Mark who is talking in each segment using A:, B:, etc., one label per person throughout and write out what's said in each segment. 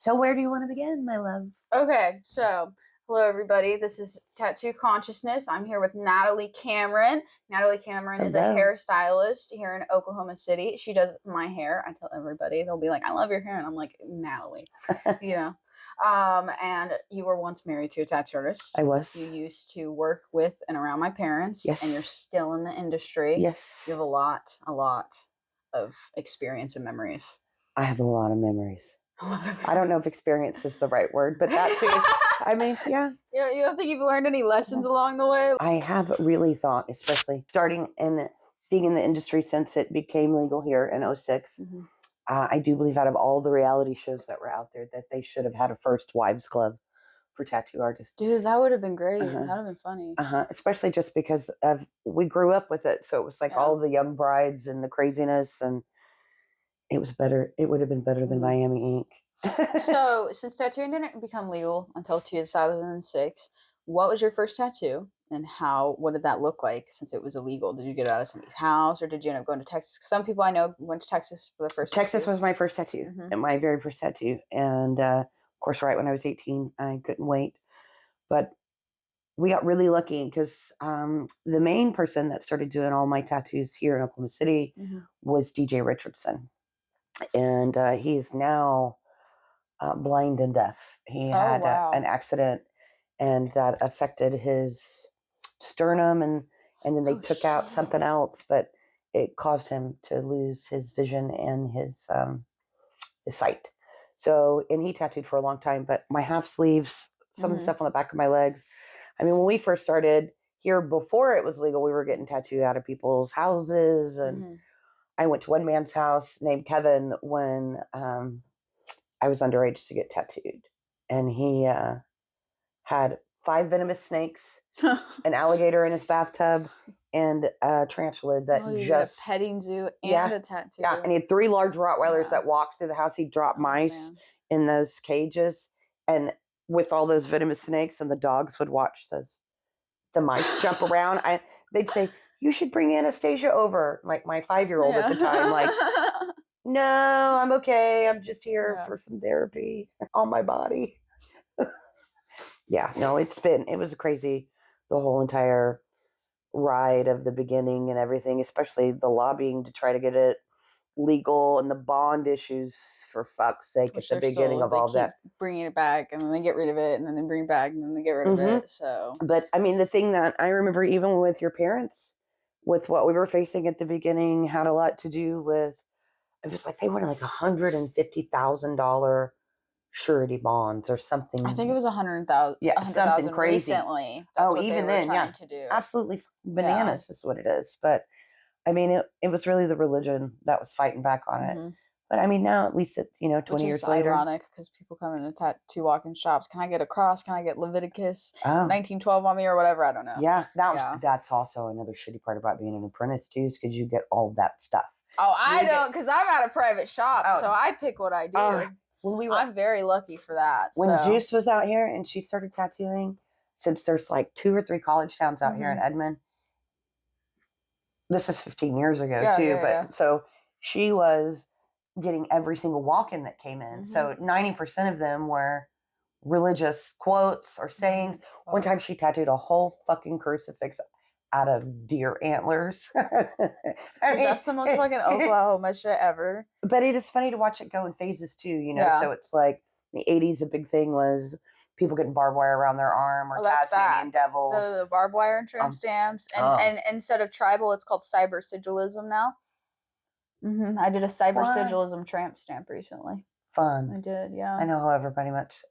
A: So where do you want to begin, my love?
B: Okay, so hello everybody. This is Tattoo Consciousness. I'm here with Natalie Cameron. Natalie Cameron is a
A: Hello.
B: hairstylist here in Oklahoma City. She does my hair. I tell everybody, they'll be like, "I love your hair," and I'm like, "Natalie," you know. And you were once married to a tattoo artist.
A: I was.
B: You used to work with and around my parents.
A: Yes.
B: And you're still in the industry.
A: Yes.
B: You have a lot of experience and memories.
A: I have a lot of memories. I don't know if experience is the right word, but that too. I mean, yeah.
B: You don't think you've learned any lessons along the way?
A: I have really thought, especially starting in being in the industry since it became legal here in 2006.
B: Mm-hmm.
A: I do believe out of all the reality shows that were out there that they should have had a first wives club for tattoo artists.
B: Dude, that would have been great. That would have been funny.
A: Especially just because we grew up with it. So it was like all the young brides and the craziness, and it was better. It would have been better than Miami Ink.
B: So, since tattooing didn't become legal until 2006, what was your first tattoo, and what did that look like since it was illegal? Did you get it out of somebody's house, or did you end up going to Texas? Some people I know went to Texas for their first
A: Texas was my first tattoo, my very first tattoo. And of course, right when I was 18, I couldn't wait. But we got really lucky because the main person that started doing all my tattoos here in Oklahoma City was DJ Richardson. And he's now blind and deaf. He had an accident, and that affected his sternum, and then they took out something else, but it caused him to lose his vision and his sight. So, and he tattooed for a long time, but my half sleeves, some of the stuff on the back of my legs. I mean, when we first started here, before it was legal, we were getting tattooed out of people's houses, and I went to one man's house named Kevin when I was underage to get tattooed. And he had 5 venomous snakes, an alligator in his bathtub, and a tarantula that
B: just a petting zoo and a tattoo.
A: Yeah, and he had 3 large Rottweilers that walked through the house. He dropped mice in those cages, and with all those venomous snakes, and the dogs would watch the mice jump around. They'd say, "You should bring Anastasia over," like my 5-year-old at the time. Like, no, I'm okay. I'm just here for some therapy on my body. Yeah, no, it was crazy, the whole entire ride of the beginning and everything, especially the lobbying to try to get it legal and the bond issues, for fuck's sake, at the beginning of all that.
B: Bringing it back, and then they get rid of it, and then they bring it back, and then they get rid of it. So,
A: but I mean, the thing that I remember, even with your parents, with what we were facing at the beginning, had a lot to do with. It was like they wanted like $150,000 surety bonds or something.
B: I think it was 100,000.
A: Yeah, something crazy.
B: Recently, that's what
A: even
B: they were
A: then,
B: trying to do.
A: Absolutely bananas is what it is. But I mean, it was really the religion that was fighting back on it. But I mean, now at least it's 20 years later.
B: Ironic because people come into tattoo walk-in shops. Can I get a cross? Can I get Leviticus 1912 on me or whatever? I don't know.
A: Yeah, that's also another shitty part about being an apprentice too, is because you get all that stuff.
B: Oh, I don't, because I'm at a private shop, so I pick what I do. I'm very lucky for that.
A: When Juice was out here and she started tattooing, since there's like 2 or 3 college towns out here in Edmond, this is 15 years ago too, so she was getting every single walk-in that came in. So 90% of them were religious quotes or sayings. One time she tattooed a whole fucking crucifix out of deer antlers.
B: That's the most fucking Oklahoma shit ever.
A: But it is funny to watch it go in phases too, So it's like the 80s, the big thing was people getting barbed wire around their arm, or Tasmanian devils.
B: The barbed wire and tramp stamps. And instead of tribal, it's called cyber sigilism now. I did a cyber sigilism tramp stamp recently.
A: Fun.
B: I did, yeah.
A: I know how everybody loves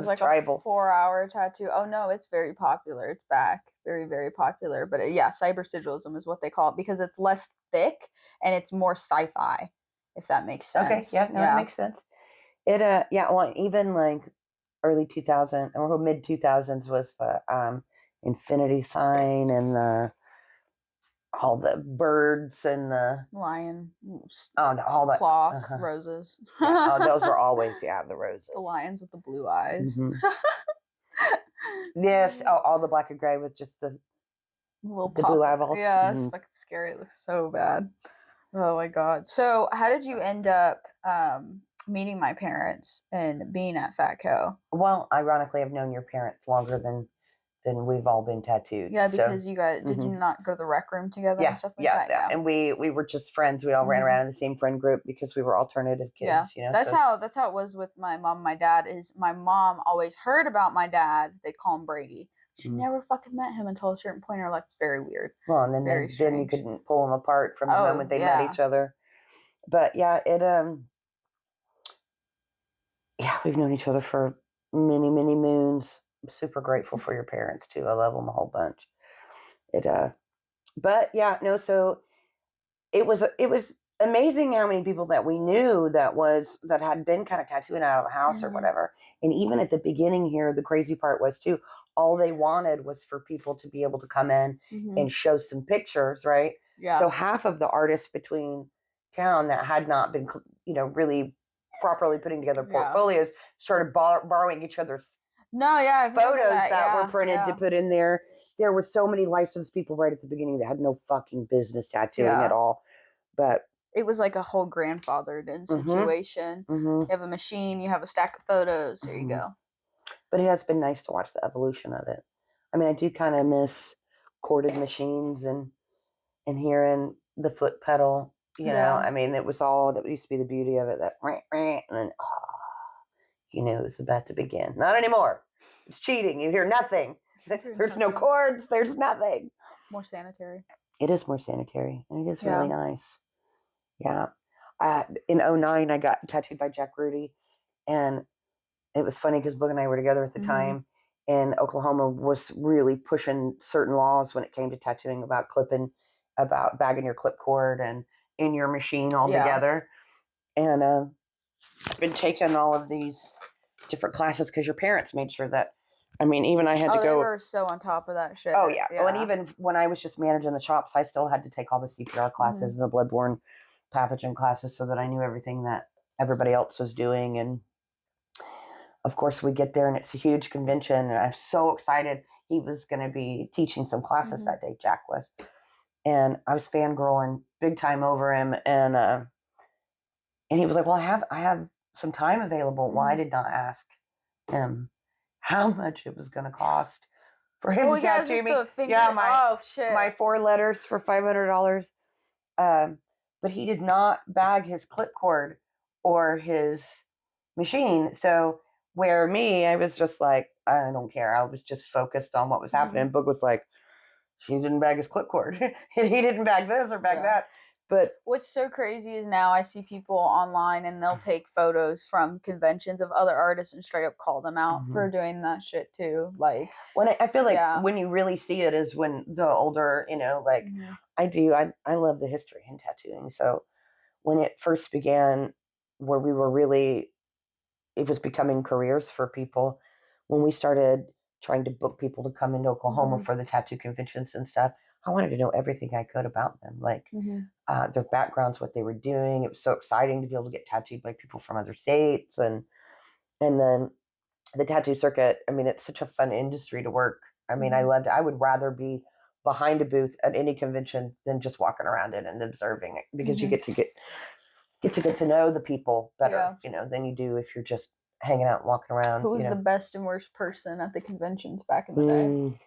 B: like
A: tribal.
B: A 4-hour tattoo. Oh no, it's very popular. It's back. Very, very popular. But cyber sigilism is what they call it, because it's less thick and it's more sci-fi, if that makes sense.
A: Okay, that makes sense. It well, even like early 2000 or mid 2000s was the infinity sign and all the birds and the
B: lion,
A: all the
B: clock, roses.
A: Those were always the roses.
B: The lions with the blue eyes.
A: Yes, all the black and gray with just the blue eyeballs.
B: Yeah, it's fucking scary. It looks so bad. Oh my god. So how did you end up meeting my parents and being at FATCO.
A: Well, ironically, I've known your parents longer than we've all been tattooed.
B: Yeah,
A: so.
B: because you guys did you not go to the rec room together and stuff like that?
A: Yeah. And we were just friends. We all ran around in the same friend group because we were alternative kids.
B: Yeah, that's how it was with my mom. And my dad is my mom always heard about my dad. They'd call him Brady. She never fucking met him until a certain point in her life. Very weird.
A: Well, and then then you couldn't pull them apart from the moment they met each other. But yeah, yeah, we've known each other for many, many moons. I'm super grateful for your parents too. I love them a whole bunch. But yeah, no. So it was amazing how many people that we knew that had been kind of tattooing out of the house or whatever. And even at the beginning here, the crazy part was too, all they wanted was for people to be able to come in and show some pictures, right? Yeah. So half of the artists between town that had not been, really properly putting together portfolios started borrowing each other's photos that were printed to put in there. There were so many licensed people right at the beginning that had no fucking business tattooing at all. But
B: it was like a whole grandfathered in situation. You have a machine, you have a stack of photos. Here you go.
A: But it has been nice to watch the evolution of it. I mean, I do kind of miss corded machines and hearing the foot pedal. You know, I mean, that used to be the beauty of it. That and then you knew it was about to begin. Not anymore. It's cheating. You hear nothing. There's no chords. There's nothing.
B: More sanitary.
A: It is more sanitary, and it is really nice. Yeah. In 2009, I got tattooed by Jack Rudy, and it was funny because Boog and I were together at the time, and Oklahoma was really pushing certain laws when it came to tattooing about bagging your clip cord and in your machine altogether. And I've been taking all of these different classes because your parents made sure that. I mean, even I had to go.
B: They were so on top of that shit.
A: Oh yeah. Oh, and even when I was just managing the shops, I still had to take all the CPR classes and the bloodborne pathogen classes so that I knew everything that everybody else was doing. And of course, we get there and it's a huge convention, and I'm so excited. He was going to be teaching some classes that day. Jack was, and I was fangirling big time over him. And he was like, "Well, I have some time available." Well, I did not ask him how much it was going to cost for him to tattoo me. My 4 letters for $500. But he did not bag his clip cord or his machine. So where me, I was just like, I don't care. I was just focused on what was happening. Boog was like, he didn't bag his clip cord. He didn't bag this or bag that. But
B: what's so crazy is now I see people online and they'll take photos from conventions of other artists and straight up call them out for doing that shit too. Like
A: when I feel like when you really see it is when the older, like I love the history in tattooing. So when it first began, where we were really, it was becoming careers for people. When we started trying to book people to come into Oklahoma for the tattoo conventions and stuff, I wanted to know everything I could about them, like their backgrounds, what they were doing. It was so exciting to be able to get tattooed by people from other states, and then the tattoo circuit. I mean, it's such a fun industry to work. I mean, I loved it. I would rather be behind a booth at any convention than just walking around it and observing it, because you get to know the people better, than you do if you're just hanging out and walking around.
B: Who was the best and worst person at the conventions back in the day?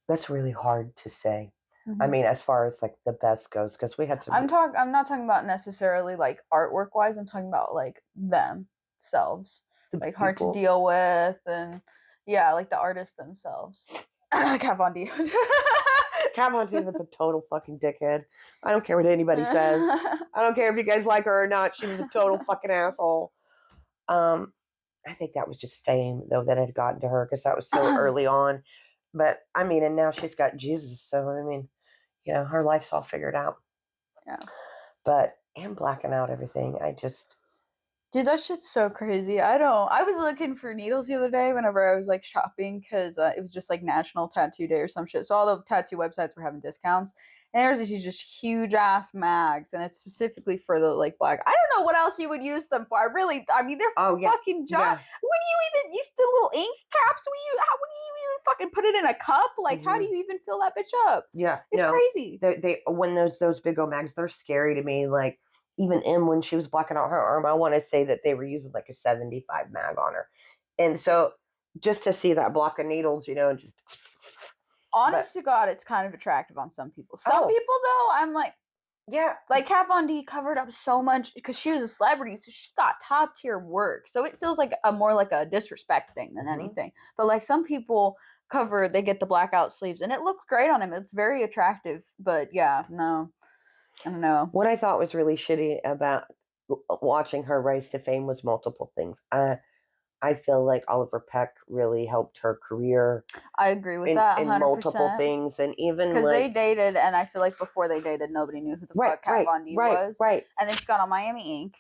A: That's really hard to say. I mean, as far as like the best goes, because we had some.
B: I'm not talking about necessarily like artwork wise. I'm talking about like themselves, like hard to deal with, and like the artists themselves. Kat Von D.
A: Kat Von D was a total fucking dickhead. I don't care what anybody says. I don't care if you guys like her or not. She was a total fucking asshole. I think that was just fame though that had gotten to her, because that was so early on. But I mean, and now she's got Jesus, so I mean, her life's all figured out.
B: Yeah.
A: But I'm blacking out everything.
B: Dude, that shit's so crazy. I was looking for needles the other day whenever I was like shopping, because it was just like National Tattoo Day or some shit. So all the tattoo websites were having discounts. And there's these just huge ass mags, and it's specifically for the like black. I don't know what else you would use them for. I mean, they're fucking giant. When you even use the little ink caps, when do you even fucking put it in a cup? Like, how do you even fill that bitch up?
A: Yeah,
B: it's crazy.
A: They when those big old mags, they're scary to me. Like even M, when she was blacking out her arm, I want to say that they were using like a 75 mag on her. And so just to see that block of needles, just.
B: Honest to God, it's kind of attractive on some people. Some people, though, I'm like,
A: yeah.
B: Like, Kat Von D covered up so much because she was a celebrity, so she got top tier work. So it feels like more like a disrespect thing than anything. But like some people they get the blackout sleeves, and it looks great on him. It's very attractive. But yeah, no, I don't know.
A: What I thought was really shitty about watching her rise to fame was multiple things. I feel like Oliver Peck really helped her career.
B: I agree with that 100%.
A: In multiple things, and even
B: because they dated, and I feel like before they dated, nobody knew who the fuck Kat Von D was.
A: Right.
B: And then she got on Miami Ink.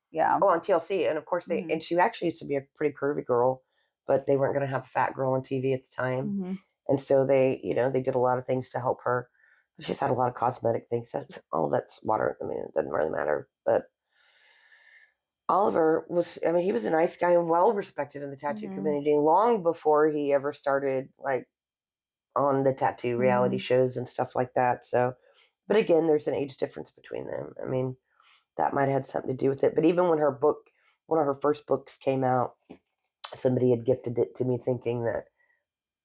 B: Yeah.
A: Oh, on TLC, and of course and she actually used to be a pretty curvy girl, but they weren't going to have a fat girl on TV at the time, and so they did a lot of things to help her. She's had a lot of cosmetic things. That's water. I mean, it doesn't really matter, but. Oliver he was a nice guy and well respected in the tattoo community long before he ever started like on the tattoo reality shows and stuff like that. So, but again, there's an age difference between them. I mean, that might have had something to do with it. But even when one of her first books came out, somebody had gifted it to me thinking that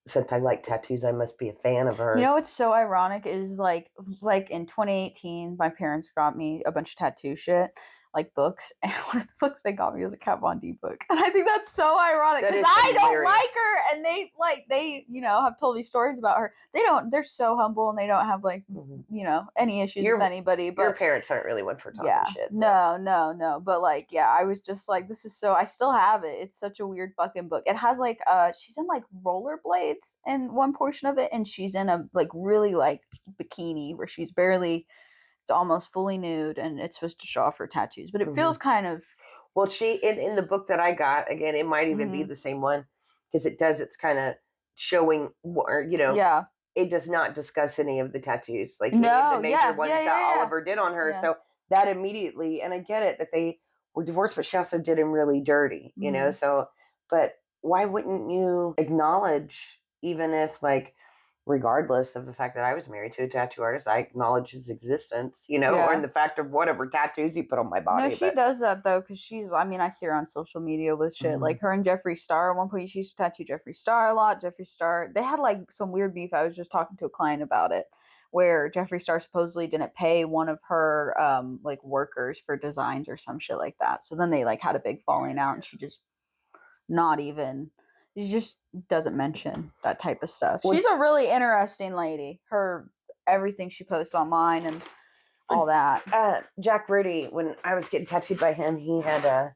A: since I like tattoos, I must be a fan of hers.
B: You know what's so ironic is like in 2018, my parents got me a bunch of tattoo shit. Like books, and one of the books they got me was a Kat Von D book, and I think that's so ironic because I don't like her, and they have told me stories about her. They're so humble, and they don't have like any issues with anybody. But
A: your parents aren't really one for talking shit.
B: No, but like I was just like, this is so. I still have it. It's such a weird fucking book. It has like she's in like rollerblades in one portion of it, and she's in a like really like bikini where she's barely. It's almost fully nude, and it's supposed to show off her tattoos, but it feels kind of.
A: Well, she in the book that I got, again, it might even be the same one because it's kind of showing, or it does not discuss any of the tattoos, like any of the major ones that Oliver did on her. So that immediately, and I get it that they were divorced, but she also did him really dirty, So, but why wouldn't you acknowledge, even if like. Regardless of the fact that I was married to a tattoo artist, I acknowledge his existence, or the fact of whatever tattoos he put on my body.
B: No, she does that though, because I see her on social media with shit. Like her and Jeffree Star at one point, she used to tattoo Jeffree Star a lot. Jeffree Star, they had like some weird beef. I was just talking to a client about it, where Jeffree Star supposedly didn't pay one of her like workers for designs or some shit like that. So then they like had a big falling out, and she just she just doesn't mention that type of stuff. She's a really interesting lady. Everything she posts online and all that.
A: Jack Rudy, when I was getting tattooed by him, he had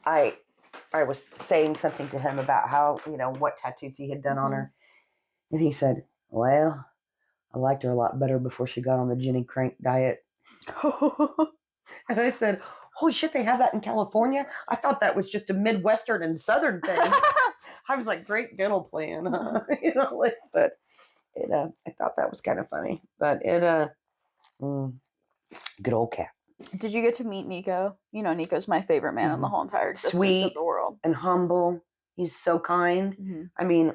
A: I was saying something to him about how, what tattoos he had done on her. And he said, well, I liked her a lot better before she got on the Jenny Crank diet. And I said, holy shit, they have that in California? I thought that was just a Midwestern and Southern thing. I was like, great dental plan, huh? But I thought that was kind of funny. But good old Cat.
B: Did you get to meet Nico? Nico's my favorite man in the whole entire existence of the world.
A: And humble. He's so kind. I mean,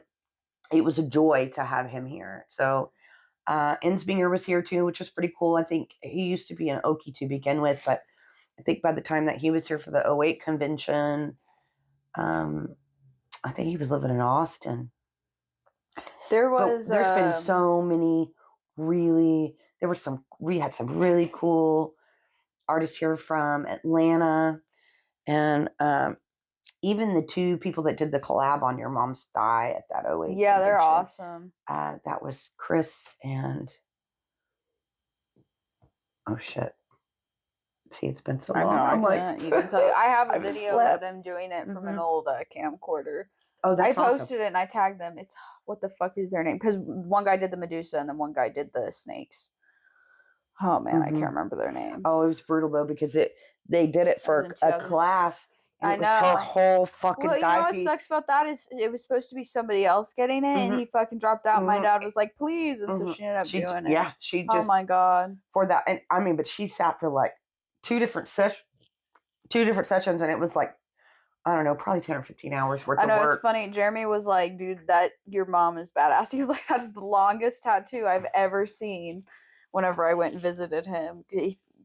A: it was a joy to have him here. So Ensbinger was here too, which was pretty cool. I think he used to be an Okie to begin with, but I think by the time that he was here for the 2008 convention, I think he was living in Austin. There's been so many we had some really cool artists here from Atlanta, and even the two people that did the collab on Your Mom's Thigh at that 2008
B: Yeah, they're awesome.
A: That was Chris and oh shit. See, it's been so long.
B: I know, I can't even tell you. I have a video of them doing it from an old camcorder.
A: Oh, that's
B: I posted it and I tagged them. It's what the fuck is their name? Because one guy did the Medusa and then one guy did the snakes. Oh man, I can't remember their name.
A: Oh, it was brutal though because they did it for a class. And it was her whole fucking
B: thigh piece. You know what sucks about that is it was supposed to be somebody else getting it, and he fucking dropped out. My dad was like, "Please," and so she ended up doing it.
A: Yeah, she just.
B: Oh my god.
A: For that, and I mean, but she sat for like two different sessions, and it was like, I don't know, probably 10 or 15 hours worth of work. I know,
B: it's funny. Jeremy was like, "Dude, that your mom is badass." He was like, "That is the longest tattoo I've ever seen." whenever I went and visited him.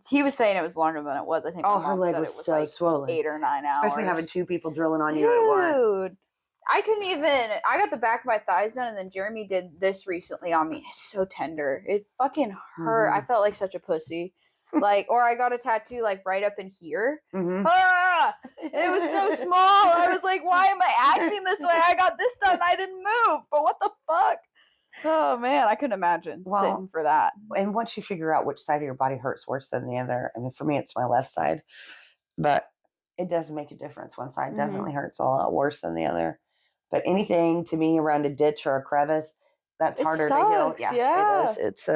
B: He was saying it was longer than it was. I think my
A: her
B: mom
A: leg
B: said
A: was
B: it was
A: so
B: like
A: swollen.
B: 8 or 9 hours.
A: Especially having 2 people drilling on
B: Dude,
A: you at once.
B: I couldn't even. I got the back of my thighs done, and then Jeremy did this recently on me. It's so tender. It fucking hurt. I felt like such a pussy. Like, or I got a tattoo like right up in here. Ah! It was so small. I was like, why am I acting this way? I got this done. I didn't move. But what the fuck? Oh man, I couldn't imagine sitting for that.
A: And once you figure out which side of your body hurts worse than the other, I mean, for me, it's my left side, but it does make a difference. One side definitely hurts a lot worse than the other. But anything to me around a ditch or a crevice, that's harder to heal.
B: Yeah.
A: It is. It's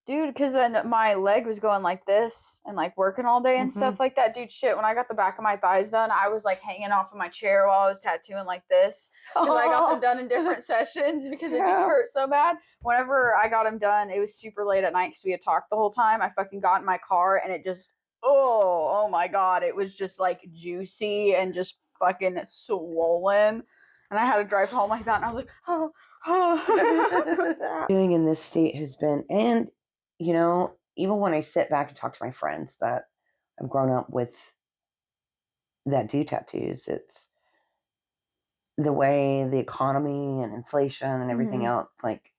B: Dude, because then my leg was going like this and like working all day and stuff like that. Dude, shit, when I got the back of my thighs done, I was like hanging off of my chair while I was tattooing like this because I got them done in different sessions because it just hurt so bad. Whenever I got them done, it was super late at night because we had talked the whole time. I fucking got in my car and it just, oh my God, it was just like juicy and just fucking swollen. And I had to drive home like that and I was like, oh.
A: Doing in this state has been, and you know, even when I sit back and talk to my friends that I've grown up with that do tattoos, it's the way the economy and inflation and everything else, like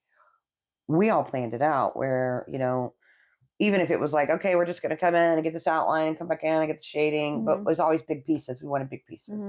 A: we all planned it out where, you know, even if it was like, okay, we're just going to come in and get this outline and come back in and get the shading, but it was always big pieces. We wanted big pieces.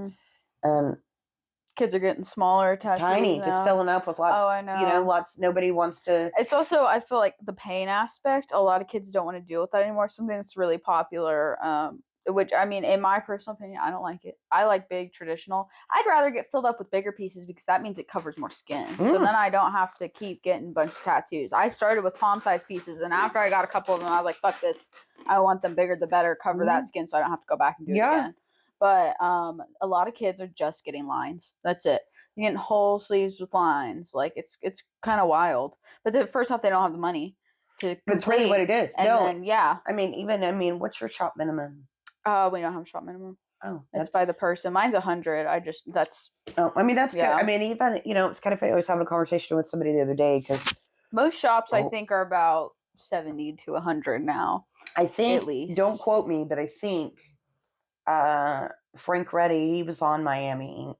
B: Kids are getting smaller, tattoos
A: tiny,
B: now.
A: just filling up with lots.
B: Oh, I know.
A: You know, lots. Nobody wants to.
B: It's also, I feel like the pain aspect. A lot of kids don't want to deal with that anymore. Something that's really popular. Which I mean, in my personal opinion, I don't like it. I like big traditional. I'd rather get filled up with bigger pieces because that means it covers more skin. So then I don't have to keep getting a bunch of tattoos. I started with palm-sized pieces, and after I got a couple of them, I was like, "Fuck this! I want them bigger, the better. Cover that skin, so I don't have to go back and do it again." But a lot of kids are just getting lines. That's it. You're getting whole sleeves with lines. Like it's kind of wild. But the first off, they don't have the money to complete.
A: That's really what it is.
B: And then
A: I mean, what's your shop minimum?
B: We don't have a shop minimum.
A: Oh,
B: it's by the person. Mine's 100. that's.
A: Oh, I mean that's good. I mean, even it's kind of funny. I was having a conversation with somebody the other day because
B: most shops I think are about 70 to 100 now.
A: I think
B: at least.
A: Don't quote me, but I think. Frank Reddy, he was on Miami Ink.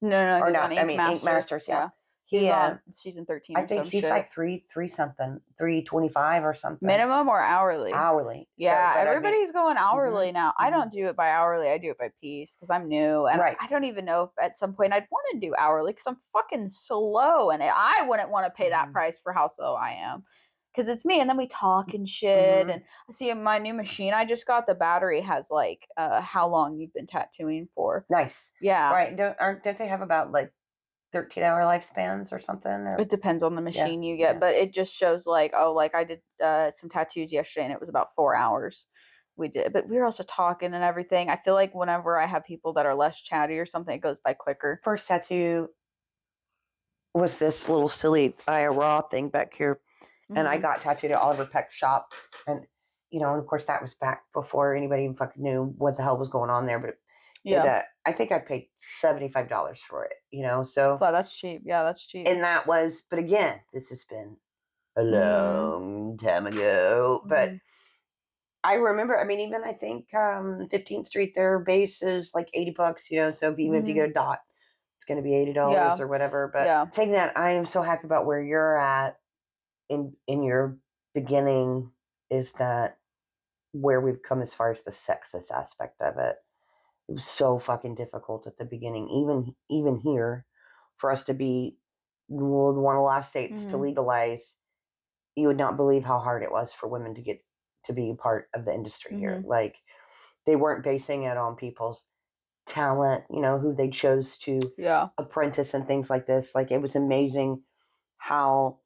B: No, he's on Ink Masters.
A: Ink Masters, yeah.
B: He's on season 13
A: I think he's like 325 or something.
B: Minimum or hourly?
A: Hourly.
B: Yeah, everybody's going hourly now. I don't do it by hourly. I do it by piece because I'm new. And I don't even know if at some point I'd want to do hourly because I'm fucking slow. And I wouldn't want to pay that price for how slow I am. Because it's me, and then we talk and shit. And I see my new machine I just got, the battery has like how long you've been tattooing for.
A: Nice.
B: Yeah.
A: Right. Don't they have about like 13-hour lifespans or something? Or?
B: It depends on the machine you get, but it just shows like, oh, like I did some tattoos yesterday, and it was about 4 hours. We did, but we were also talking and everything. I feel like whenever I have people that are less chatty or something, it goes by quicker.
A: First tattoo was this little silly raw thing back here. And I got tattooed at Oliver Peck's shop. And, and of course, that was back before anybody even fucking knew what the hell was going on there. But I think I paid $75 for it, So
B: that's cheap. Yeah, that's cheap.
A: And that was, but again, this has been a long time ago. But I remember, I mean, even I think 15th Street, their base is like $80, So even if you go dot, it's going to be $80 or whatever. But the thing that I am so happy about where you're at, in your beginning is that where we've come as far as the sexist aspect of it. It was so fucking difficult at the beginning, even here, for us to be one of the last states to legalize. You would not believe how hard it was for women to get to be a part of the industry here. Like they weren't basing it on people's talent, who they chose to apprentice and things like this. Like it was amazing how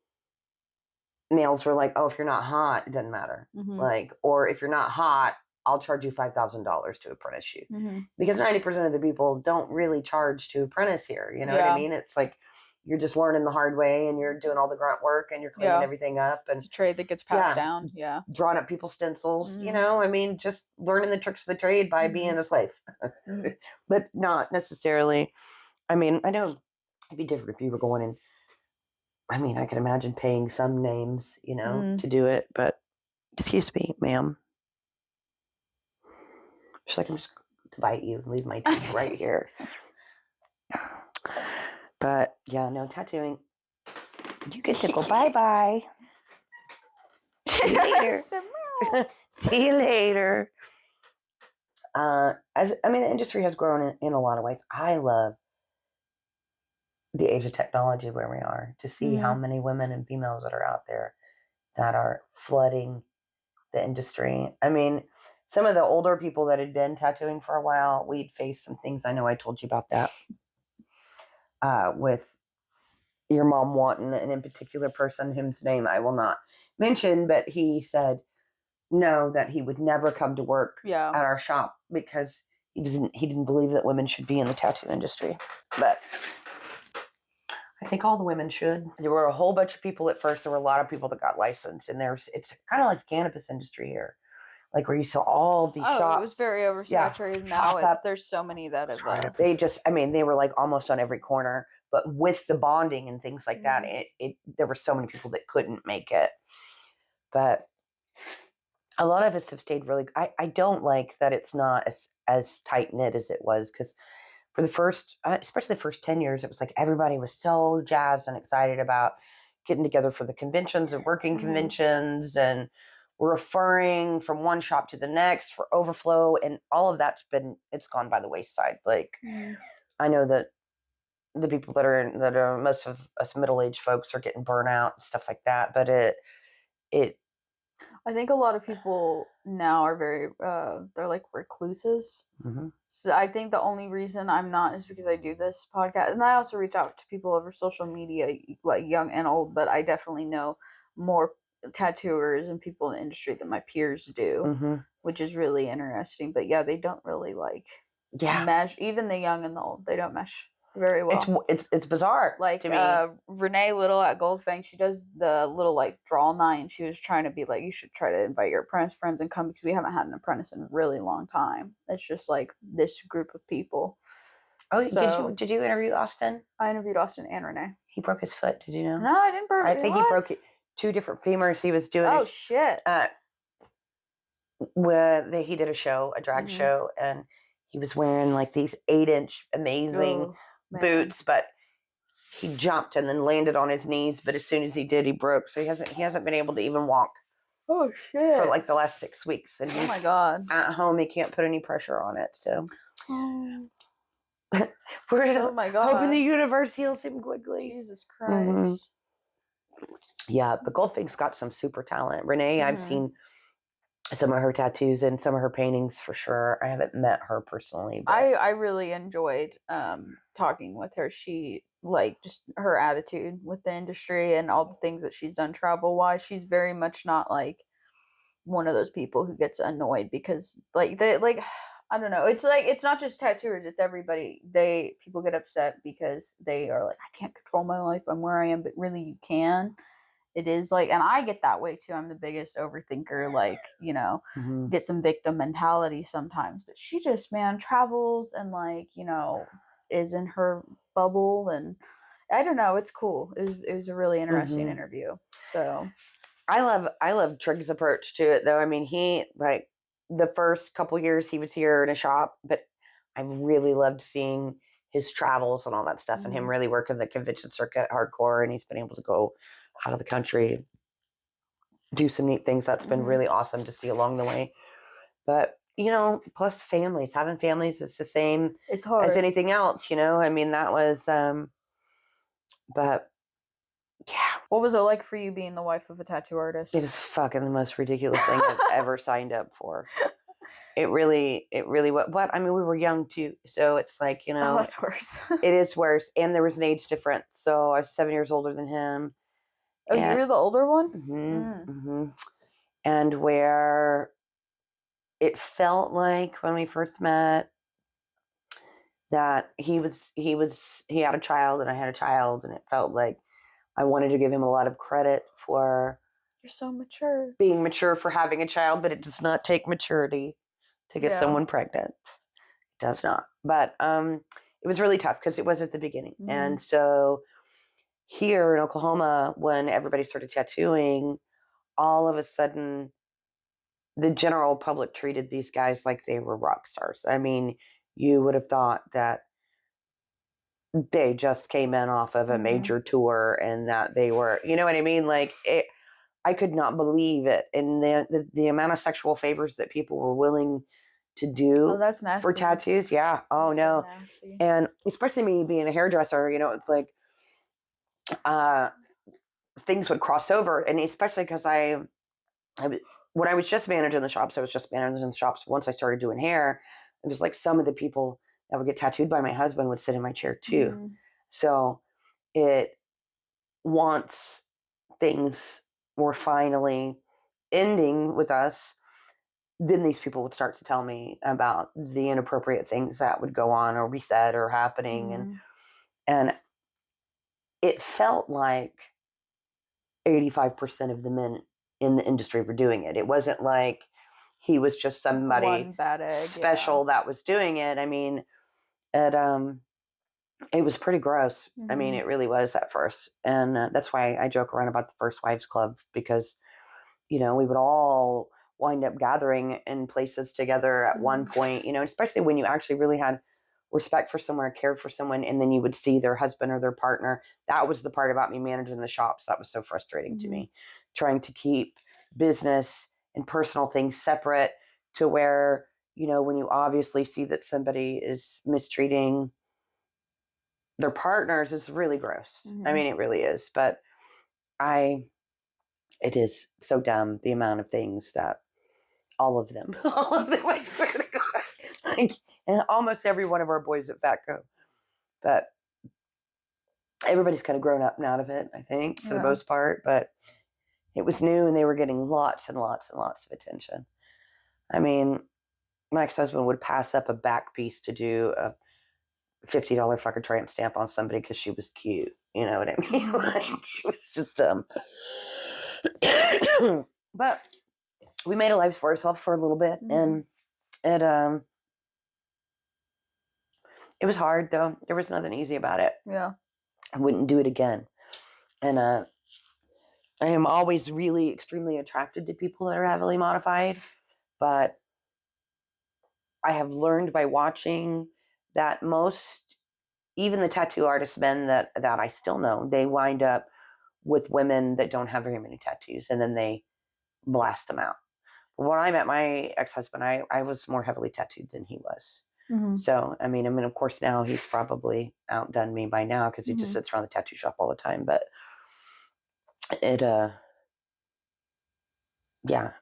A: males were like, oh, if you're not hot, it doesn't matter. Like, or if you're not hot, I'll charge you $5,000 to apprentice you. Because 90% of the people don't really charge to apprentice here. You know what I mean? It's like you're just learning the hard way and you're doing all the grunt work and you're cleaning everything up. And
B: it's a trade that gets passed down. Yeah.
A: Drawing up people's stencils, I mean, just learning the tricks of the trade by being a slave. But not necessarily. I mean, I know it'd be different if you were going in. I mean, I can imagine paying some names, to do it, but Excuse me, ma'am. She's like, I'm just to bite you and leave my teeth right here. But yeah, no tattooing. You get to go bye-bye. See you later. See you later. The industry has grown in a lot of ways. I love the age of technology where we are, to see how many women and females that are out there that are flooding the industry. I mean, some of the older people that had been tattooing for a while, we'd face some things. I know I told you about that with your mom wanting an in particular person whose name I will not mention, but he said no, that he would never come to work at our shop because he didn't believe that women should be in the tattoo industry. But I think all the women should. There were a whole bunch of people at first. There were a lot of people that got licensed, and it's kind of like the cannabis industry here, like where you saw all these shops.
B: It was very oversaturated. Now there's so many that have.
A: They were like almost on every corner. But with the bonding and things like that, there were so many people that couldn't make it. But a lot of us have stayed really. I don't like that it's not as tight knit as it was, because for the first, especially the first 10 years, it was like everybody was so jazzed and excited about getting together for the conventions and working conventions and referring from one shop to the next for overflow, and all of it's gone by the wayside. Like I know that the people that are most of us middle-aged folks are getting burnt out and stuff like that, but
B: I think a lot of people now are very, they're like recluses. So I think the only reason I'm not is because I do this podcast. And I also reach out to people over social media, like young and old, but I definitely know more tattooers and people in the industry than my peers do, which is really interesting. But yeah, they don't really mesh, even the young and the old, they don't mesh very well.
A: It's bizarre,
B: like
A: to me.
B: Renee Little at Goldfang, she does the little like draw night, and she was trying to be like, you should try to invite your apprentice friends and come, because we haven't had an apprentice in a really long time. It's just like this group of people.
A: Did you interview Austin?
B: I interviewed Austin and Renee.
A: He broke his foot. Did you know?
B: No, I didn't.
A: I think he broke two different femurs. He was doing
B: shit.
A: He did a drag show, and he was wearing like these 8-inch amazing boots, but he jumped and then landed on his knees. But as soon as he did, he broke. So he hasn't been able to even walk.
B: Oh shit!
A: For like the last 6 weeks, and
B: oh my god,
A: at home he can't put any pressure on it. So we're hoping the universe heals him quickly.
B: Jesus Christ.
A: Yeah, but Goldfing's got some super talent. Renee, I've seen some of her tattoos and some of her paintings for sure. I haven't met her personally, but
B: I really enjoyed talking with her. She just her attitude with the industry and all the things that she's done travel wise. She's very much not like one of those people who gets annoyed because I don't know. It's like, it's not just tattooers, it's everybody. People get upset because they are like, I can't control my life, I'm where I am, but really you can. It is like, and I get that way too. I'm the biggest overthinker, get some victim mentality sometimes. But she just, man, travels and is in her bubble, and I don't know, it's cool. It was a really interesting interview. So
A: I love Trig's approach to it, though. I mean, he the first couple years he was here in a shop, but I really loved seeing his travels and all that stuff, and him really working the convention circuit hardcore, and he's been able to go out of the country, do some neat things. That's been really awesome to see along the way. But plus having families is the same as anything else. I mean, that was but yeah.
B: What was it like for you being the wife of a tattoo artist?
A: It is fucking the most ridiculous thing I've ever signed up for. It really was. But I mean, we were young too, so it's like,
B: oh, that's worse.
A: It is worse, and there was an age difference. So I was 7 years older than him.
B: Oh, you were the older one?
A: And where it felt like when we first met that he had a child and I had a child, and it felt like I wanted to give him a lot of credit for
B: you're so mature,
A: being mature for having a child, but it does not take maturity to get someone pregnant. It does not. But it was really tough because it was at the beginning. And so here in Oklahoma, when everybody started tattooing, all of a sudden the general public treated these guys like they were rock stars. I mean, you would have thought that they just came in off of a major tour and that they were, you know what I mean? Like, I could not believe it. And the amount of sexual favors that people were willing to do
B: that's nasty.
A: for tattoos. Yeah. Oh,
B: That's
A: no.
B: so nasty.
A: And especially me being a hairdresser, you know, it's like things would cross over. And especially because when I was just managing the shops, I was just managing the shops. Once I started doing hair, it was like some of the people that would get tattooed by my husband would sit in my chair too. So once things were finally ending with us, then these people would start to tell me about the inappropriate things that would go on or be said or happening. And it felt like 85% of the men in the industry were doing it. It wasn't like he was just somebody
B: One bad egg,
A: special that was doing it. I mean, it was pretty gross. I mean, it really was at first. And that's why I joke around about the First Wives Club, because, you know, we would all wind up gathering in places together at one point, you know, especially when you actually really had respect for someone or cared for someone, and then you would see their husband or their partner. That was the part about me managing the shops that was so frustrating to me, trying to keep business and personal things separate, to where, you know, when you obviously see that somebody is mistreating their partners, is really gross. I mean, it really is. But it is so dumb, the amount of things that all of them, I swear to God, like, and almost every one of our boys at FATCO. But everybody's kind of grown up and out of it, I think, for the most part. But it was new, and they were getting lots and lots and lots of attention. I mean, my ex-husband would pass up a back piece to do a $50 fucking tramp stamp on somebody because she was cute. You know what I mean? Like, it was just dumb. But we made a life for ourselves for a little bit, and it was hard, though. There was nothing easy about it.
B: Yeah.
A: I wouldn't do it again. And I am always really extremely attracted to people that are heavily modified, but I have learned by watching that most, even the tattoo artist men that I still know, they wind up with women that don't have very many tattoos, and then they blast them out. When I met my ex-husband, I was more heavily tattooed than he was. So, I mean, of course, now he's probably outdone me by now, because he just sits around the tattoo shop all the time. But yeah,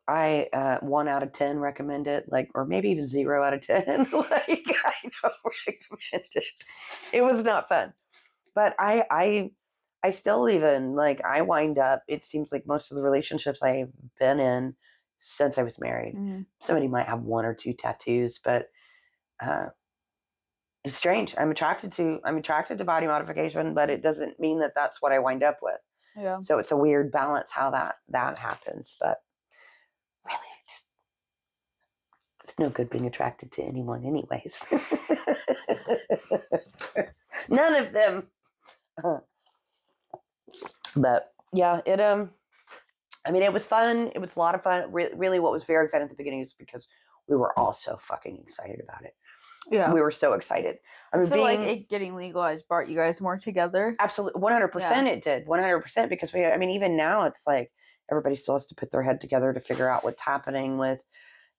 A: I 1 out of 10 recommend it, like, or maybe even 0 out of 10. Like, I don't recommend it. It was not fun, but I still, even like, I wind up. It seems like most of the relationships I've been in since I was married, somebody might have 1 or 2 tattoos, but it's strange. I'm attracted to body modification, but it doesn't mean that that's what I wind up with.
B: Yeah.
A: So it's a weird balance how that happens, but really, it's no good being attracted to anyone anyways. None of them. But yeah, I mean, it was fun. It was a lot of fun. Really, what was very fun at the beginning is because we were all so fucking excited about it.
B: Yeah.
A: We were so excited. I mean,
B: feel like it getting legalized brought you guys more together.
A: Absolutely, 100%. It did 100%, because I mean, even now it's like everybody still has to put their head together to figure out what's happening with,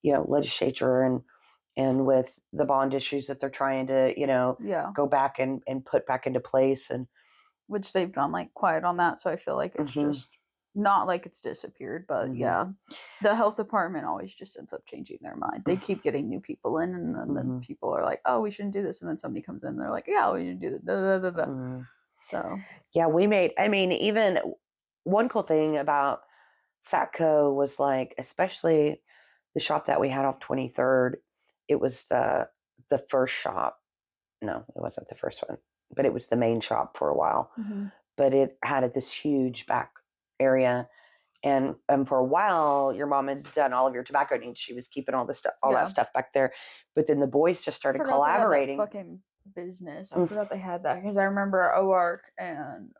A: you know, legislature and with the bond issues that they're trying to, you know, go back and put back into place, and
B: which they've gone like quiet on that. So I feel like it's just not like it's disappeared, but the health department always just ends up changing their mind. They keep getting new people in, and then people are like, oh, we shouldn't do this. And then somebody comes in and they're like, yeah, we should do that. So
A: yeah, I mean, even one cool thing about FATCO was, like, especially the shop that we had off 23rd, it was the first shop. No, it wasn't the first one, but it was the main shop for a while. But it had this huge back area, and for a while, your mom had done all of your tobacco needs. She was keeping all this stuff, that stuff back there. But then the boys just started collaborating.
B: Fucking business. I forgot they had that because I remember at OARC and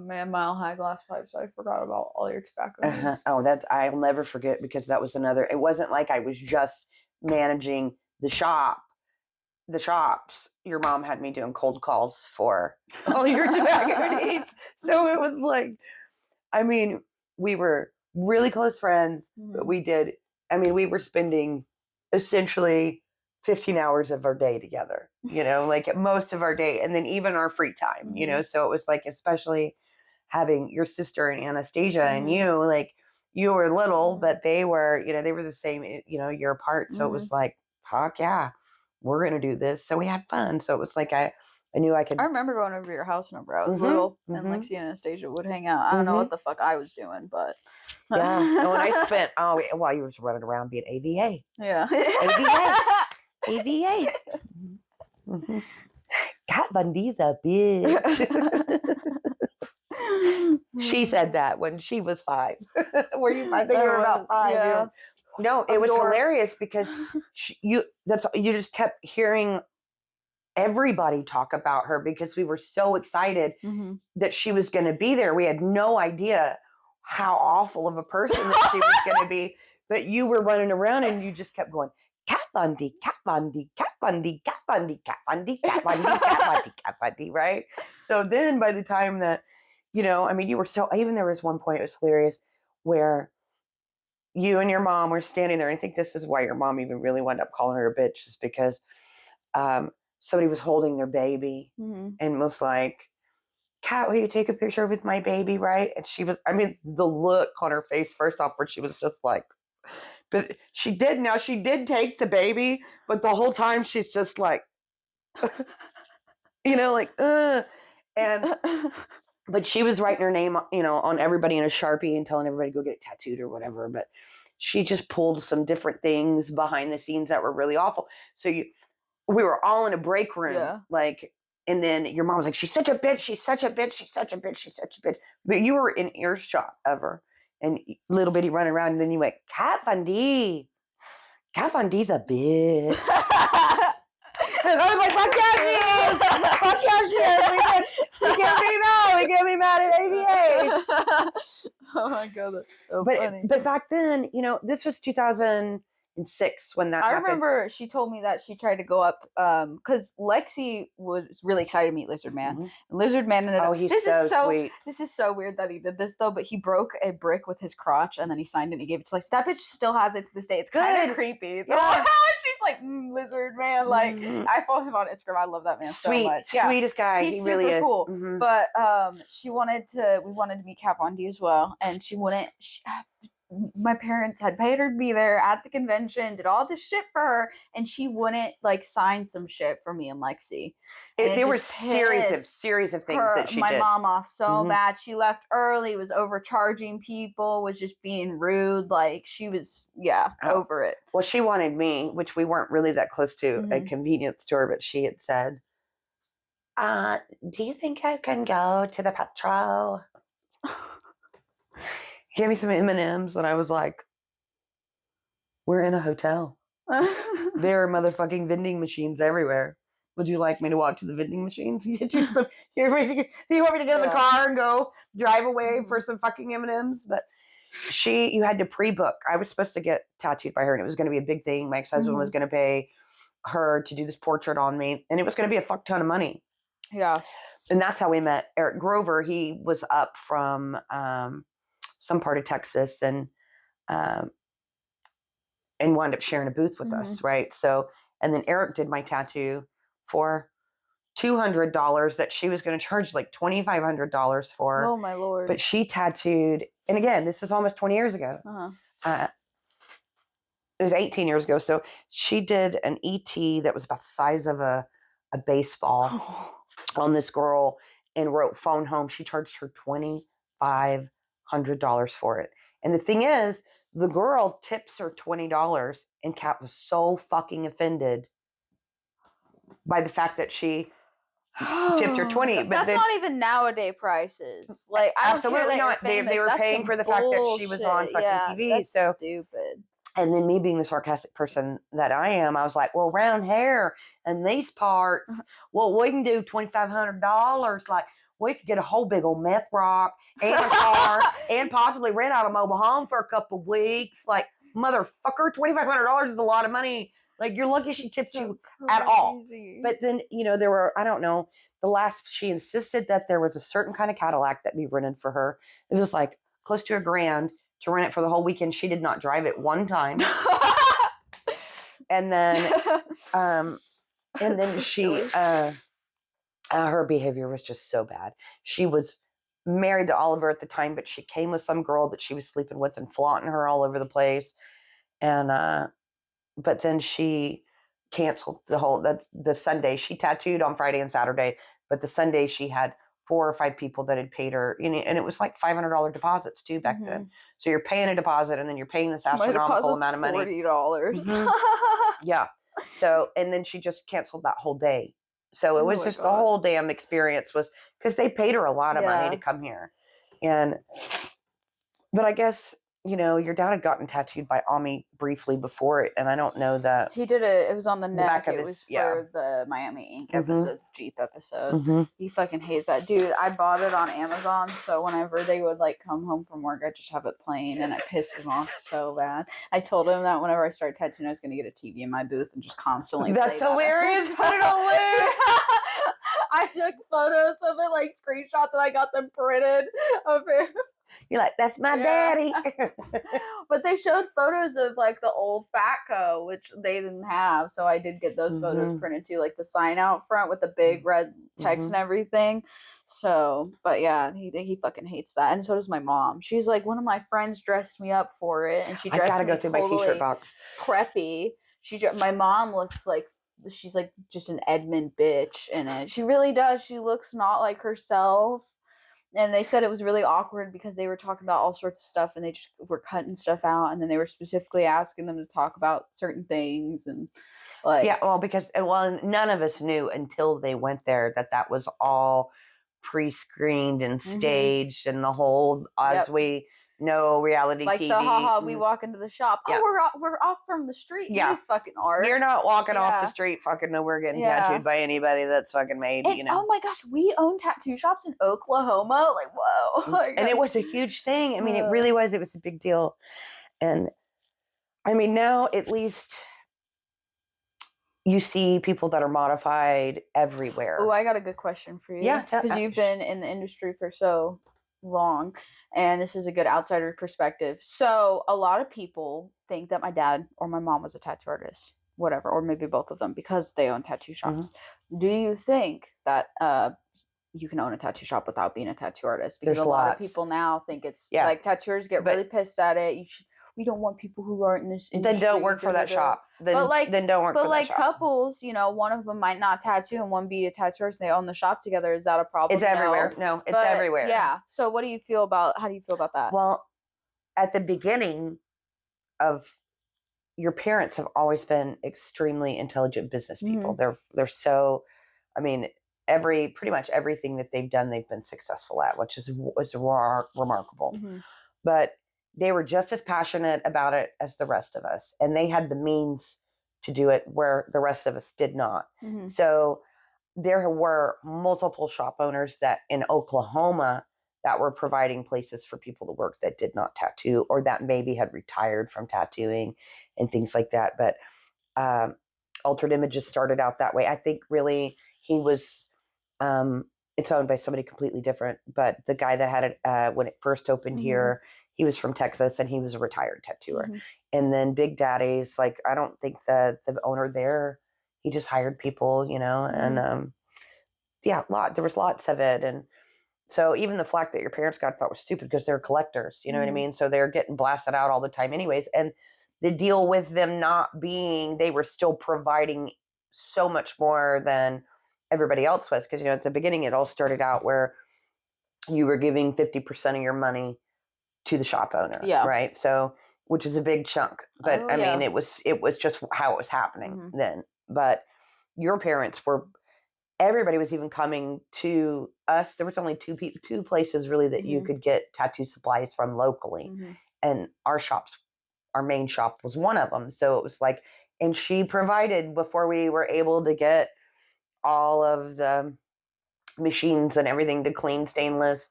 B: Man Mile had glass pipes. So I forgot about all your tobacco needs.
A: Oh, that I'll never forget because that was another. It wasn't like I was just managing the shops. Your mom had me doing cold calls for all your tobacco needs. So it was like, I mean, we were really close friends, but we were spending essentially 15 hours of our day together, like most of our day, and then even our free time, so it was like, especially having your sister and Anastasia and you, like, you were little, but they were, they were the same, year apart. So it was like, fuck yeah, we're going to do this. So we had fun. So it was like, I knew I could.
B: I remember going over to your house whenever I was little, and Lexi and Anastasia would hang out. I don't know what the fuck I was doing, but
A: yeah. And when I spent, while you was running around being AVA.
B: Yeah.
A: AVA. Kat Bundy's a bitch. She said that when she was 5. Were you 5? I think you were about 5.
B: Yeah.
A: No, it was hilarious because you just kept hearing everybody talk about her because we were so excited that she was going to be there. We had no idea how awful of a person that she was going to be, but you were running around and you just kept going, Kat Bundy, Kat Bundy, Kat Bundy, Kat Bundy, Kat Bundy, Kat Bundy, Kat Bundy, Kat Bundy, right? So then by the time that, you were even there was one point, it was hilarious, where you and your mom were standing there. And I think this is why your mom even really wound up calling her a bitch, is because somebody was holding their baby and was like, Kat, will you take a picture with my baby, right? And she was, the look on her face, first off, where she was just like, but she did take the baby, but the whole time she's just like, and but she was writing her name, on everybody in a Sharpie and telling everybody to go get it tattooed or whatever. But she just pulled some different things behind the scenes that were really awful. So we were all in a break room, and then your mom was like, she's such a bitch, she's such a bitch, she's such a bitch, she's such a bitch. But you were in earshot of her, and little bitty running around, and then you went, Kat Bundy's a bitch. And I was like, fuck yeah, she is! Fuck yeah, she is! We can't be mad at ABA.
B: Oh my God, that's so funny.
A: But back then, this was 2006 when that happened.
B: I remember she told me that she tried to go up because Lexi was really excited to meet Lizard Man. And Lizard Man ended up.
A: He's so sweet.
B: This is so weird that he did this though, but he broke a brick with his crotch and then he signed it and he gave it to Lexi. That bitch still has it to this day. It's kind of creepy. Yeah. She's like, Lizard Man. Like, I follow him on Instagram. I love that man so much. Yeah.
A: Sweetest guy.
B: He's
A: he really
B: super
A: is.
B: Cool. But we wanted to meet Kat Von D as well, and she wouldn't. My parents had paid her to be there at the convention, did all this shit for her, and she wouldn't sign some shit for me and Lexi. And
A: there were series of things that she did.
B: My mom off so bad. She left early, was overcharging people, was just being rude. Like, she was over it.
A: Well, she wanted me, which we weren't really that close to a convenience store, but she had said, do you think I can go to the Petro? Gave me some M&Ms, and I was like, we're in a hotel. There are motherfucking vending machines everywhere. Would you like me to walk to the vending machines and get you some? Do you want me to get in the car and go drive away for some fucking M&Ms? But you had to pre-book. I was supposed to get tattooed by her, and it was going to be a big thing. My ex-husband was going to pay her to do this portrait on me, and it was going to be a fuck ton of money.
B: Yeah.
A: And that's how we met Eric Grover. He was up from some part of Texas and wound up sharing a booth with us, right? So, and then Eric did my tattoo for $200 that she was going to charge like $2,500 for.
B: Oh my Lord.
A: But she tattooed, and again, this is almost 20 years ago. It was 18 years ago. So she did an ET that was about the size of a baseball on this girl and wrote phone home. She charged her $2,500 for it. And the thing is, the girl tips her $20, and Kat was so fucking offended by the fact that she tipped her 20. But
B: that's not even nowadays prices. Like, I
A: absolutely not. They were paying for the fact that she was on fucking TV.
B: That's
A: so
B: stupid.
A: And then me being the sarcastic person that I am, I was like, well, round hair and these parts, well, we can do $2,500. Like, we could get a whole big old meth rock and a car and possibly rent out a mobile home for a couple of weeks. Like, motherfucker, $2,500 is a lot of money. Like, you're lucky she tipped you at all. But then, there were, I don't know, she insisted that there was a certain kind of Cadillac that we rented for her. It was like close to $1,000 to rent it for the whole weekend. She did not drive it one time. And then, her behavior was just so bad. She was married to Oliver at the time, but she came with some girl that she was sleeping with and flaunting her all over the place. And, but then she canceled the Sunday. She tattooed on Friday and Saturday, but the Sunday she had 4 or 5 people that had paid her, and it was like $500 deposits too back then. So you're paying a deposit, and then you're paying this astronomical amount of money.
B: $40.
A: Yeah. So, and then she just canceled that whole day. So it was just the whole damn experience was because they paid her a lot of money to come here, but I guess. Your dad had gotten tattooed by Ami briefly before it, and I don't know that
B: he did it. It was on the neck. It was for the Miami Ink episode, the Jeep episode. He fucking hates that, dude. I bought it on Amazon, so whenever they would like come home from work, I just have it playing, and it pissed him off so bad. I told him that whenever I started tattooing, I was going to get a TV in my booth and just constantly.
A: That's hilarious. Put it on loop.
B: I took photos of it, like screenshots, and I got them printed of it.
A: You're like, that's my daddy.
B: But they showed photos of like the old FATCO, which they didn't have. So I did get those photos printed too, like the sign out front with the big red text and everything. So, but yeah, he fucking hates that. And so does my mom. She's like, one of my friends dressed me up for it. And she dressed me
A: go through
B: totally
A: my t-shirt box.
B: Preppy. My mom looks like she's like just an Edmund bitch in it. She really does. She looks not like herself. And they said it was really awkward because they were talking about all sorts of stuff and they just were cutting stuff out. And then they were specifically asking them to talk about certain things. And like,
A: yeah, well, none of us knew until they went there that was all pre-screened and staged and the whole, as we know, reality
B: like
A: TV.
B: Like the haha, we walk into the shop. Yeah. Oh, we're off from the street. Yeah. You fucking are.
A: You're not walking off the street fucking nowhere getting tattooed by anybody that's fucking made,
B: Oh my gosh, we own tattoo shops in Oklahoma. Like, whoa. Like,
A: and it was a huge thing. I mean, it really was. It was a big deal. And I mean, now at least you see people that are modified everywhere.
B: Oh, I got a good question for you.
A: Yeah.
B: Because you've been in the industry for so long, and this is a good outsider perspective. So a lot of people think that my dad or my mom was a tattoo artist, whatever, or maybe both of them because they own tattoo shops. Do you think that you can own a tattoo shop without being a tattoo artist? Because a lot of people now think it's like tattooers get really pissed at it. We don't want people who aren't in this industry.
A: Then don't work for that shop. Then don't work for that shop.
B: But like couples, one of them might not tattoo and one be a tattoo artist and they own the shop together. Is that a problem?
A: It's everywhere. No, it's everywhere.
B: Yeah. So how do you feel about that?
A: Well, at the beginning of your parents have always been extremely intelligent business people. They're so, I mean, pretty much everything that they've done, they've been successful at, which is remarkable. But they were just as passionate about it as the rest of us. And they had the means to do it where the rest of us did not. So there were multiple shop owners that in Oklahoma that were providing places for people to work that did not tattoo or that maybe had retired from tattooing and things like that. But Altered Images started out that way. I think really he was, it's owned by somebody completely different. But the guy that had it when it first opened here, he was from Texas and he was a retired tattooer. And then Big Daddy's, like, I don't think the owner there, he just hired people, and there was lots of it. And so even the flack that your parents got, I thought was stupid because they're collectors, you know what I mean? So they're getting blasted out all the time anyways. And the deal with them not being, they were still providing so much more than everybody else was. Because, at the beginning, it all started out where you were giving 50% of your money to the shop owner, right? So, which is a big chunk. But I mean, it was just how it was happening then. But your parents everybody was even coming to us. There was only two places really that you could get tattoo supplies from locally. And our shops our main shop was one of them. So it was like, and she provided before we were able to get all of the machines and everything to clean stainless.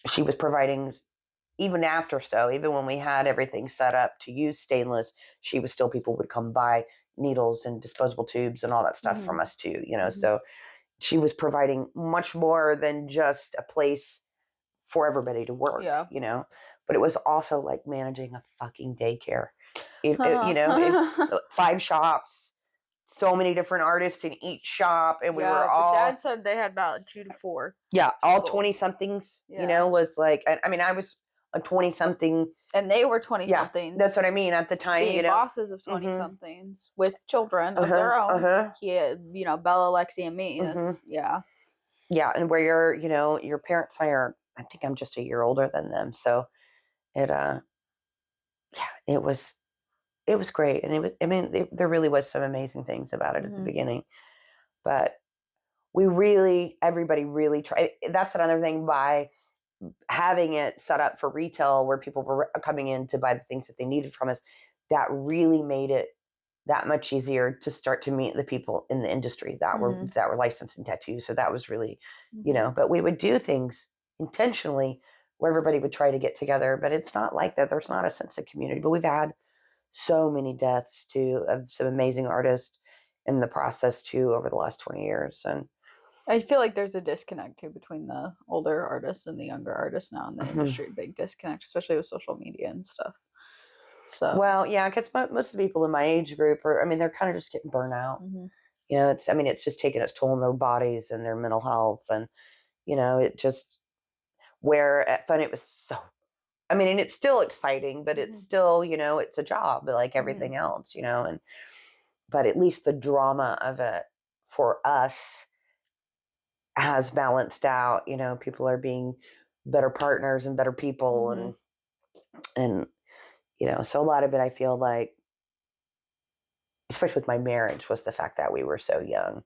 A: She was providing even after, so even when we had everything set up to use stainless, she was still, people would come buy needles and disposable tubes and all that stuff from us too, so she was providing much more than just a place for everybody to work, but it was also like managing a fucking daycare. 5 shops, so many different artists in each shop, and we were all.
B: Dad said they had about 2 to 4.
A: Yeah, all 20 somethings. Was like. I mean, I was a 20 something,
B: and they were 20 somethings.
A: That's what I mean at the time.
B: Being bosses of 20 somethings with children of their own. He had, Bella, Lexi, and me.
A: Yeah, and where your parents hire. I think I'm just a year older than them, so it it was great, and it was. I mean, there really was some amazing things about it at the beginning, but everybody really tried. That's another thing, by having it set up for retail where people were coming in to buy the things that they needed from us, that really made it that much easier to start to meet the people in the industry that were licensed in tattoos. So that was really, but we would do things intentionally where everybody would try to get together, but it's not like that. There's not a sense of community, but we've had so many deaths too of some amazing artists in the process too over the last 20 years. And
B: I feel like there's a disconnect too between the older artists and the younger artists now in the industry. Big disconnect, especially with social media and stuff. So
A: well, yeah, because most of the people in my age group are. I mean, they're kind of just getting burnt out. It's. I mean, it's just taking its toll on their bodies and their mental health, and it just. Where at Fun, it was so. I mean, and it's still exciting, but it's still, it's a job like everything else, and. But at least the drama of it for us has balanced out. People are being better partners and better people, and so a lot of it, I feel like, especially with my marriage, was the fact that we were so young.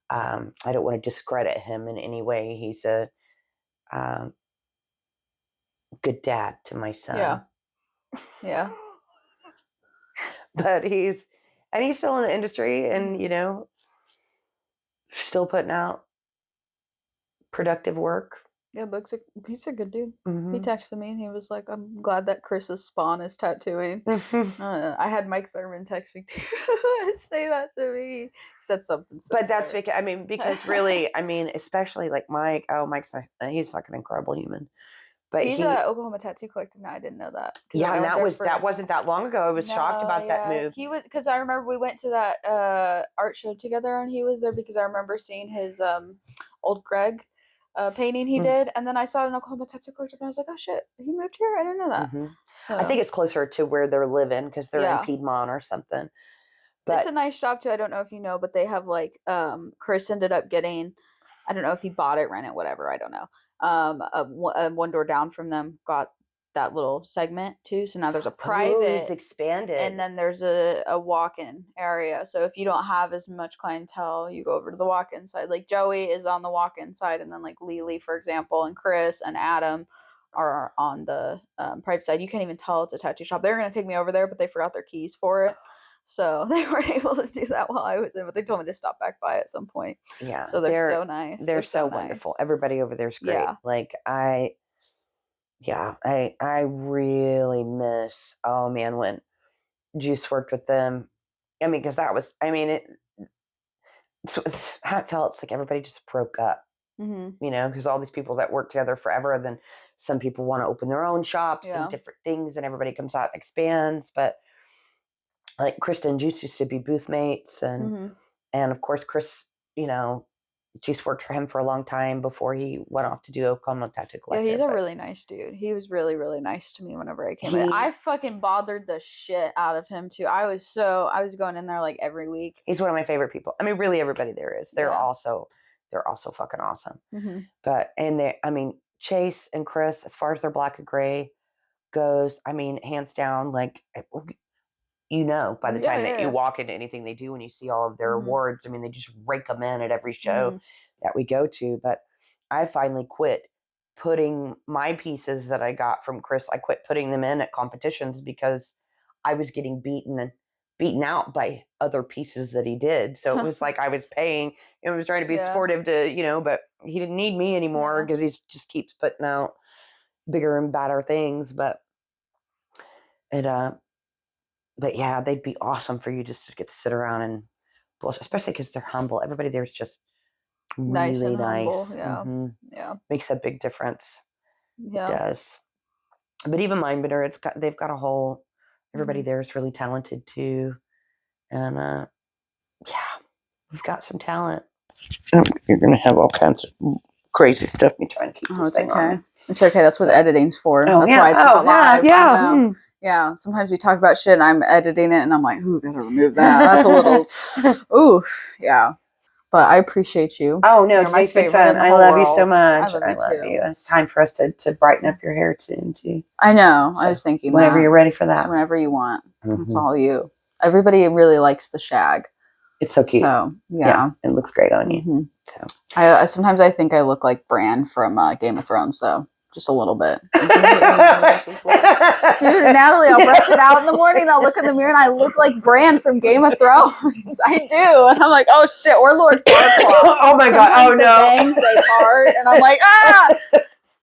A: I don't want to discredit him in any way. He's a good dad to my son.
B: Yeah.
A: But he's still in the industry, and still putting out productive work.
B: Yeah, he's a good dude. He texted me and he was like, "I'm glad that Chris's spawn is tattooing." I had Mike Thurman text me too. Say that to me. He said something.
A: But that's because really, especially like Mike. Oh, he's a fucking incredible human. But
B: he's an Oklahoma tattoo collector now. I didn't know that.
A: Yeah, and that wasn't that long ago. I was shocked about that move.
B: He was, because I remember we went to that art show together, and he was there because I remember seeing his old Greg painting he did, and then I saw it in Oklahoma tattoo collector, and I was like, oh shit, he moved here? I didn't know that. So
A: I think it's closer to where they're living because they're in Piedmont or something. But
B: it's a nice shop too. I don't know if you know, but they have like Chris ended up getting, I don't know if he bought it, rent it, whatever, I don't know. One door down from them got that little segment too. So now there's a private.
A: It's expanded.
B: And then there's a walk-in area. So if you don't have as much clientele, you go over to the walk-in side. Like Joey is on the walk-in side, and then like Lily, for example, and Chris and Adam are on the private side. You can't even tell it's a tattoo shop. They were going to take me over there, but they forgot their keys for it. So they weren't able to do that while I was in, but they told me to stop back by at some point.
A: Yeah.
B: So they're so nice.
A: They're so wonderful. Everybody over there's great. Yeah. Like I really miss, oh man, when Juice worked with them. I mean, because that was, it's how it felt. It's like everybody just broke up, because all these people that work together forever, then some people want to open their own shops and different things, and everybody comes out and expands. But like Krista and Juice used to be booth mates, and of course Chris, Juice worked for him for a long time before he went off to do Oklahoma Tattoo Collective.
B: Yeah, he's a really nice dude. He was really, really nice to me whenever I came in. I fucking bothered the shit out of him too. I was going in there like every week.
A: He's one of my favorite people. I mean, really everybody there is. They're also fucking awesome. But, Chase and Chris, as far as their black and gray goes, hands down, like, by the time that you walk into anything they do, when you see all of their awards, they just rake them in at every show that we go to. But I finally quit putting my pieces that I got from Chris, I quit putting them in at competitions because I was getting beaten out by other pieces that he did. So it was like I was paying, it was trying to be supportive to, but he didn't need me anymore because he just keeps putting out bigger and badder things. But yeah, they'd be awesome for you just to get to sit around and bullshit, especially because they're humble. Everybody there is just really nice.
B: Humble. Yeah.
A: Makes a big difference.
B: Yeah.
A: It does. But even Mindbender, they've got a whole. Everybody there is really talented too, and yeah, we've got some talent. You're gonna have all kinds of crazy stuff. Me trying to keep this thing on me.
B: It's okay. That's what editing's for.
A: Oh,
B: That's
A: yeah.
B: why it's not live.
A: Yeah.
B: Yeah. Sometimes we talk about shit and I'm editing it and I'm like, ooh, gotta remove that. That's a little, ooh, yeah. But I appreciate you.
A: Oh, no, today's been fun. I love you so much. I love you. It's time for us to brighten up your hair soon, too.
B: I know. I was thinking
A: whenever you're ready for that.
B: Whenever you want. It's all you. Everybody really likes the shag.
A: It's so cute.
B: So, yeah.
A: It looks great on you. So
B: I sometimes I think I look like Bran from Game of Thrones, though. Just a little bit. Dude, Natalie, I'll brush it out in the morning. I'll look in the mirror and I look like Bran from Game of Thrones. I do. And I'm like, oh shit, or Lord Farquaad.
A: Oh my God. Oh no.
B: Bangs they part. And I'm like, ah!